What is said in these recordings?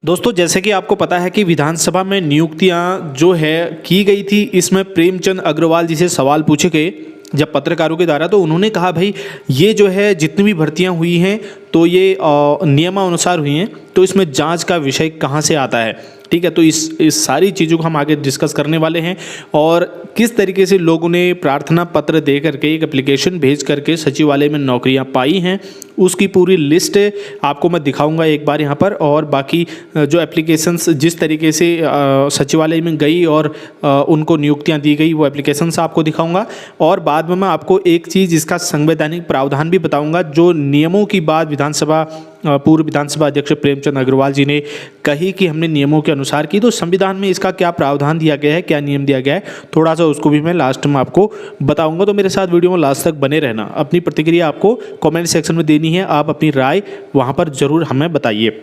दोस्तों, जैसे कि आपको पता है कि विधानसभा में नियुक्तियां जो है की गई थी, इसमें प्रेमचंद अग्रवाल जी से सवाल पूछे गए जब पत्रकारों के द्वारा। तो उन्होंने कहा भाई ये जो है जितनी भी भर्तियां हुई हैं तो ये नियमानुसार हुई हैं, तो इसमें जांच का विषय कहाँ से आता है। ठीक है, तो इस सारी चीज़ों को हम आगे डिस्कस करने वाले हैं और किस तरीके से लोगों ने प्रार्थना पत्र दे करके एक एप्लीकेशन भेज करके सचिवालय में नौकरियां पाई हैं, उसकी पूरी लिस्ट आपको मैं दिखाऊंगा एक बार यहाँ पर। और बाकी जो एप्लीकेशंस जिस तरीके से सचिवालय में गई और उनको नियुक्तियां दी गई, वो एप्लीकेशंस आपको दिखाऊंगा। और बाद में मैं आपको एक चीज़ इसका संवैधानिक प्रावधान भी बताऊंगा, जो नियमों की बात पूर्व विधानसभा अध्यक्ष प्रेमचंद अग्रवाल जी ने कही कि हमने नियमों के अनुसार की, तो संविधान में इसका क्या प्रावधान दिया गया है, क्या नियम दिया गया है, थोड़ा सा उसको भी मैं लास्ट में आपको बताऊंगा। तो मेरे साथ वीडियो में लास्ट तक बने रहना। अपनी प्रतिक्रिया आपको कमेंट सेक्शन में देनी है, आप अपनी राय वहां पर जरूर हमें बताइए।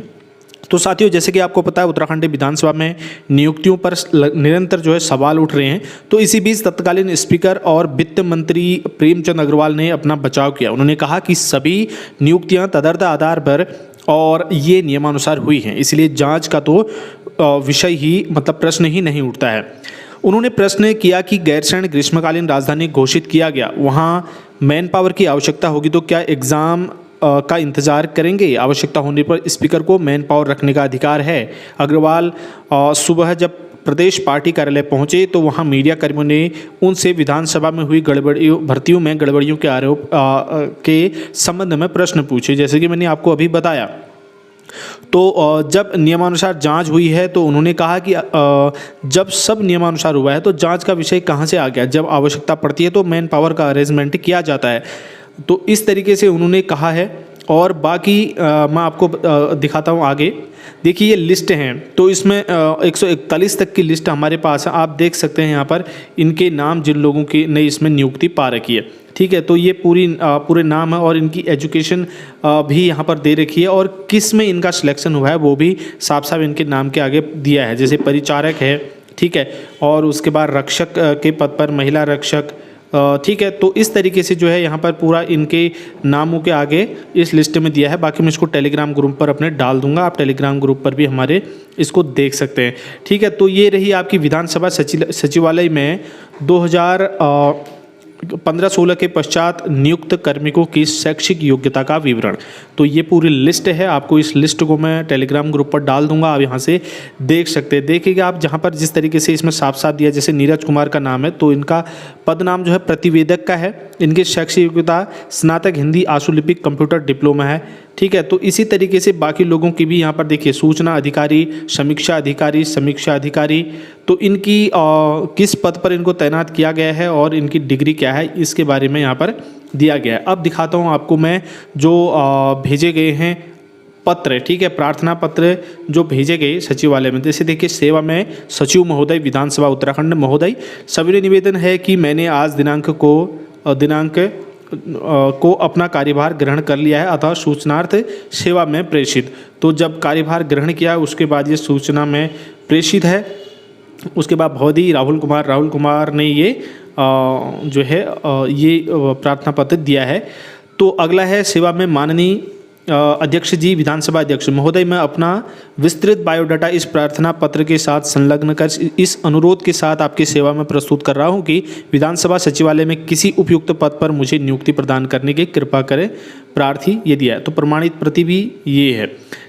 तो साथियों, जैसे कि आपको पता है उत्तराखंड विधानसभा में नियुक्तियों पर निरंतर जो है सवाल उठ रहे हैं। तो इसी बीच तत्कालीन स्पीकर और वित्त मंत्री प्रेमचंद अग्रवाल ने अपना बचाव किया। उन्होंने कहा कि सभी नियुक्तियां तदर्थ आधार पर और ये नियमानुसार हुई हैं, इसलिए जांच का तो विषय ही मतलब प्रश्न ही नहीं उठता है। उन्होंने प्रश्न किया कि गैरसैंण ग्रीष्मकालीन राजधानी घोषित किया गया, वहाँ मैन पावर की आवश्यकता होगी, तो क्या एग्ज़ाम का इंतजार करेंगे? आवश्यकता होने पर स्पीकर को मैन पावर रखने का अधिकार है। अग्रवाल सुबह जब प्रदेश पार्टी कार्यालय पहुंचे तो वहां मीडिया कर्मियों ने उनसे विधानसभा में हुई भर्तियों में गड़बड़ियों के आरोप के संबंध में प्रश्न पूछे। जैसे कि मैंने आपको अभी बताया, तो जब नियमानुसार जांच हुई है तो उन्होंने कहा कि जब सब नियमानुसार हुआ है तो जांच का विषय कहां से आ गया। जब आवश्यकता पड़ती है तो मैन पावर का अरेंजमेंट किया जाता है। तो इस तरीके से उन्होंने कहा है। और बाकी मैं आपको दिखाता हूँ आगे। देखिए ये लिस्ट हैं, तो इसमें 141 तक की लिस्ट हमारे पास है। आप देख सकते हैं यहाँ पर इनके नाम, जिन लोगों की ने इसमें नियुक्ति पा रखी है। ठीक है, तो ये पूरे नाम है और इनकी एजुकेशन भी यहाँ पर दे रखी है और किस में इनका सिलेक्शन हुआ है वो भी साफ साफ इनके नाम के आगे दिया है। जैसे परिचारक है, ठीक है, और उसके बाद रक्षक के पद पर महिला रक्षक, ठीक है। तो इस तरीके से जो है यहाँ पर पूरा इनके नामों के आगे इस लिस्ट में दिया है। बाकी मैं इसको टेलीग्राम ग्रुप पर अपने डाल दूंगा, आप टेलीग्राम ग्रुप पर भी हमारे इसको देख सकते हैं। ठीक है, तो ये रही आपकी विधानसभा सचिवालय में 2015-16 के पश्चात नियुक्त कार्मिकों की शैक्षिक योग्यता का विवरण। तो ये पूरी लिस्ट है, आपको इस लिस्ट को मैं टेलीग्राम ग्रुप पर डाल दूंगा, आप यहाँ से देख सकते हैं। देखिएगा आप जहाँ पर जिस तरीके से इसमें साफ साफ दिया, जैसे नीरज कुमार का नाम है तो इनका पद नाम जो है प्रतिवेदक का है। इनकी शैक्षिक योग्यता स्नातक हिंदी आशुलिपिक कंप्यूटर डिप्लोमा है। ठीक है, तो इसी तरीके से बाकी लोगों की भी यहाँ पर देखिए, सूचना अधिकारी, समीक्षा अधिकारी, तो इनकी किस पद पर इनको तैनात किया गया है और इनकी डिग्री क्या है, इसके बारे में यहाँ पर दिया गया है। अब दिखाता हूँ आपको मैं जो भेजे गए हैं पत्र, ठीक है, प्रार्थना पत्र जो भेजे गए सचिवालय में। जैसे देखिए, सेवा में सचिव महोदय विधानसभा उत्तराखंड महोदय, सविनय निवेदन है कि मैंने आज दिनांक को अपना कार्यभार ग्रहण कर लिया है, अतः सूचनार्थ सेवा में प्रेषित। तो जब कार्यभार ग्रहण किया उसके बाद ये सूचना में प्रेषित है। उसके बाद भवदी राहुल कुमार ने ये जो है ये प्रार्थना पत्र दिया है। तो अगला है सेवा में माननीय अध्यक्ष जी, विधानसभा अध्यक्ष महोदय, मैं अपना विस्तृत बायोडाटा इस प्रार्थना पत्र के साथ संलग्न कर इस अनुरोध के साथ आपकी सेवा में प्रस्तुत कर रहा हूं कि विधानसभा सचिवालय में किसी उपयुक्त पद पर मुझे नियुक्ति प्रदान करने की कृपा करें, प्रार्थी ये दिया है। तो प्रमाणित प्रति भी ये है।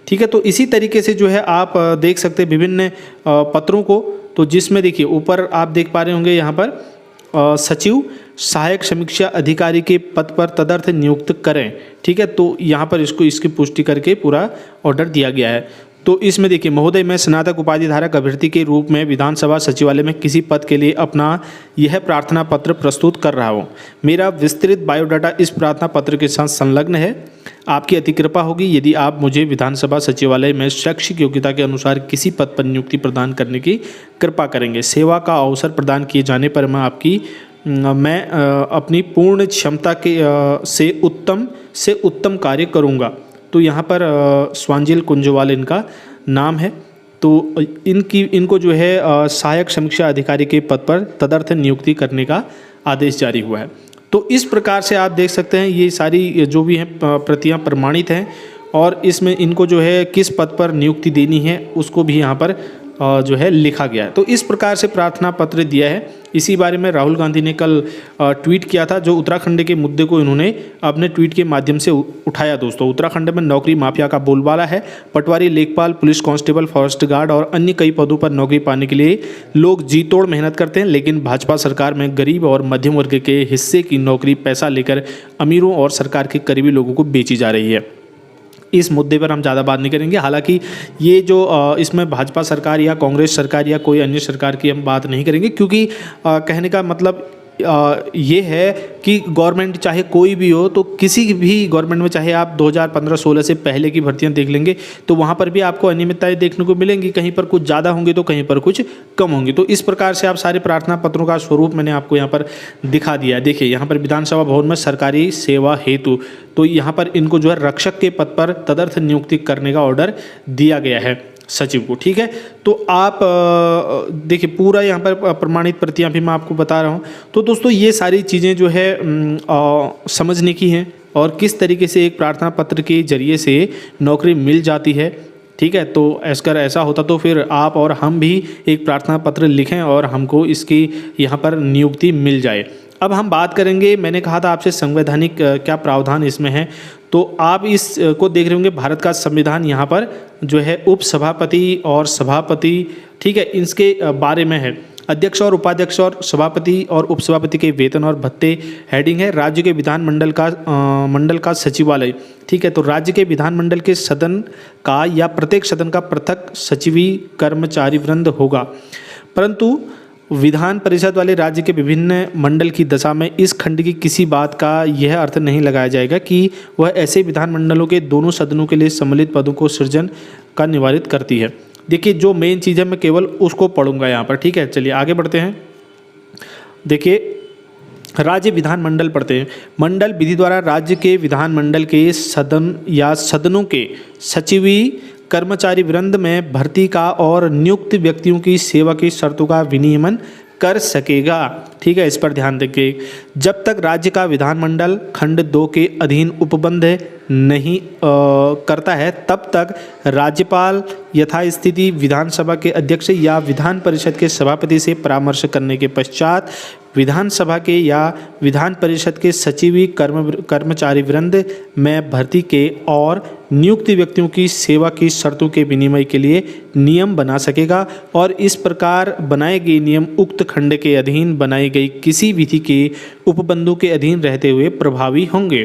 ठीक है, तो इसी तरीके से जो है आप देख सकते हैं विभिन्न पत्रों को। तो जिसमें देखिए ऊपर आप देख पा रहे होंगे यहाँ पर सचिव सहायक समीक्षा अधिकारी के पद पर तदर्थ नियुक्त करें। ठीक है, तो यहाँ पर इसकी पुष्टि करके पूरा ऑर्डर दिया गया है। तो इसमें देखिए, महोदय मैं स्नातक उपाधि धारक अभ्यर्थी के रूप में विधानसभा सचिवालय में किसी पद के लिए अपना यह प्रार्थना पत्र प्रस्तुत कर रहा हूँ। मेरा विस्तृत बायोडाटा इस प्रार्थना पत्र के साथ संलग्न है। आपकी अति कृपा होगी यदि आप मुझे विधानसभा सचिवालय में शैक्षिक योग्यता के अनुसार किसी पद पर नियुक्ति प्रदान करने की कृपा करेंगे। सेवा का अवसर प्रदान किए जाने पर मैं अपनी पूर्ण क्षमता के से उत्तम कार्य करूंगा। तो यहाँ पर स्वांजिल कुंजवाल इनका नाम है। तो इनको जो है सहायक समीक्षा अधिकारी के पद पर तदर्थ नियुक्ति करने का आदेश जारी हुआ है। तो इस प्रकार से आप देख सकते हैं ये सारी जो भी हैं प्रतियां प्रमाणित हैं और इसमें इनको जो है किस पद पर नियुक्ति देनी है उसको भी यहाँ पर जो है लिखा गया है। तो इस प्रकार से प्रार्थना पत्र दिया है। इसी बारे में राहुल गांधी ने कल ट्वीट किया था, जो उत्तराखंड के मुद्दे को इन्होंने अपने ट्वीट के माध्यम से उठाया। दोस्तों, उत्तराखंड में नौकरी माफिया का बोलबाला है। पटवारी, लेखपाल, पुलिस कांस्टेबल, फॉरेस्ट गार्ड और अन्य कई पदों पर नौकरी पाने के लिए लोग जी तोड़ मेहनत करते हैं, लेकिन भाजपा सरकार में गरीब और मध्यम वर्ग के हिस्से की नौकरी पैसा लेकर अमीरों और सरकार के करीबी लोगों को बेची जा रही है। इस मुद्दे पर हम ज़्यादा बात नहीं करेंगे। हालांकि ये जो इसमें भाजपा सरकार या कांग्रेस सरकार या कोई अन्य सरकार की हम बात नहीं करेंगे, क्योंकि कहने का मतलब ये है कि गवर्नमेंट चाहे कोई भी हो, तो किसी भी गवर्नमेंट में चाहे आप 2015-16 से पहले की भर्तियां देख लेंगे तो वहाँ पर भी आपको अनियमितताएं देखने को मिलेंगी। कहीं पर कुछ ज़्यादा होंगी तो कहीं पर कुछ कम होंगी। तो इस प्रकार से आप सारे प्रार्थना पत्रों का स्वरूप मैंने आपको यहाँ पर दिखा दिया है। देखिए, यहाँ पर विधानसभा भवन में सरकारी सेवा हेतु, तो यहाँ पर इनको जो है रक्षक के पद पर तदर्थ नियुक्ति करने का ऑर्डर दिया गया है सचिव को। ठीक है, तो आप देखिए पूरा यहाँ पर प्रमाणित प्रतियां भी मैं आपको बता रहा हूँ। तो दोस्तों, ये सारी चीज़ें जो है समझने की हैं और किस तरीके से एक प्रार्थना पत्र के जरिए से नौकरी मिल जाती है। ठीक है, तो अगर ऐसा होता तो फिर आप और हम भी एक प्रार्थना पत्र लिखें और हमको इसकी यहाँ पर नियुक्ति मिल जाए। अब हम बात करेंगे, मैंने कहा था आपसे संवैधानिक क्या प्रावधान इसमें है, तो आप इस को देख रहे होंगे। भारत का संविधान यहाँ पर जो है उपसभापति और सभापति, ठीक है, इसके बारे में है। अध्यक्ष और उपाध्यक्ष और सभापति और उपसभापति के वेतन और भत्ते हेडिंग है। राज्य के विधानमंडल का सचिवालय, ठीक है, तो राज्य के विधानमंडल के सदन का या प्रत्येक सदन का पृथक सचिवी कर्मचारी वृंद होगा, परंतु विधान परिषद वाले राज्य के विभिन्न मंडल की दशा में इस खंड की किसी बात का यह अर्थ नहीं लगाया जाएगा कि वह ऐसे विधानमंडलों के दोनों सदनों के लिए सम्मिलित पदों को सृजन का निवारित करती है। देखिए, जो मेन चीज़ है मैं केवल उसको पढ़ूंगा यहाँ पर। ठीक है, चलिए आगे बढ़ते हैं। देखिए, राज्य विधानमंडल पढ़ते हैं। मंडल विधि द्वारा राज्य के विधानमंडल के सदन या सदनों के सचिवी कर्मचारी वृंद में भर्ती का और नियुक्त व्यक्तियों की सेवा की शर्तों का विनियमन कर सकेगा। ठीक है, इस पर ध्यान देंगे। जब तक राज्य का विधानमंडल खंड 2 के अधीन उपबंध नहीं करता है, तब तक राज्यपाल यथास्थिति विधानसभा के अध्यक्ष या विधान परिषद के सभापति से परामर्श करने के पश्चात विधानसभा के या विधान परिषद के सचिवी कर्मचारी वृंद में भर्ती के और नियुक्त व्यक्तियों की सेवा की शर्तों के विनिमय के लिए नियम बना सकेगा, और इस प्रकार बनाए गए नियम उक्त खंड के अधीन बनाई गई किसी विधि के उपबंधों के अधीन रहते हुए प्रभावी होंगे।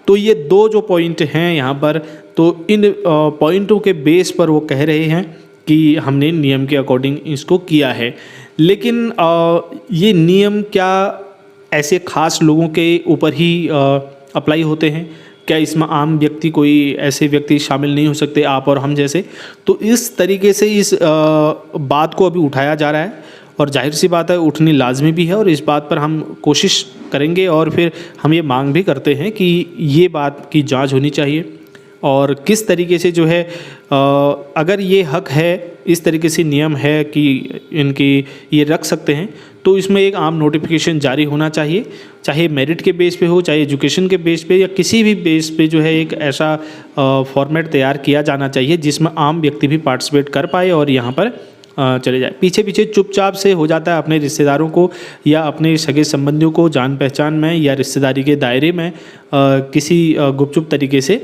तो ये दो जो पॉइंट हैं यहाँ पर, तो इन पॉइंटों के बेस पर वो कह रहे हैं कि हमने नियम के अकॉर्डिंग इसको किया है। लेकिन ये नियम क्या ऐसे खास लोगों के ऊपर ही अप्लाई होते हैं? क्या इसमें आम व्यक्ति, कोई ऐसे व्यक्ति शामिल नहीं हो सकते, आप और हम जैसे? तो इस तरीके से इस बात को अभी उठाया जा रहा है, और जाहिर सी बात है उठनी लाजमी भी है, और इस बात पर हम कोशिश करेंगे और फिर हम ये मांग भी करते हैं कि ये बात की जांच होनी चाहिए, और किस तरीके से जो है अगर ये हक है, इस तरीके से नियम है कि इनकी ये रख सकते हैं, तो इसमें एक आम नोटिफिकेशन जारी होना चाहिए, चाहे मेरिट के बेस पे हो, चाहे एजुकेशन के बेस पे, या किसी भी बेस पे जो है एक ऐसा फॉर्मेट तैयार किया जाना चाहिए जिसमें आम व्यक्ति भी पार्टिसिपेट कर पाए और यहाँ पर चले जाए। पीछे पीछे चुपचाप से हो जाता है, अपने रिश्तेदारों को या अपने सगे संबंधियों को जान पहचान में या रिश्तेदारी के दायरे में किसी गुपचुप तरीके से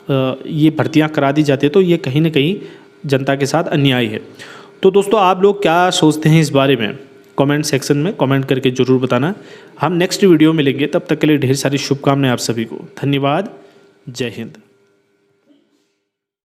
ये भर्तियां करा दी जाती है, तो ये कहीं ना कहीं जनता के साथ अन्याय है। तो दोस्तों, आप लोग क्या सोचते हैं इस बारे में? कमेंट सेक्शन में कमेंट करके ज़रूर बताना। हम नेक्स्ट वीडियो में मिलेंगे, तब तक के लिए ढेर सारी शुभकामनाएं आप सभी को। धन्यवाद। जय हिंद।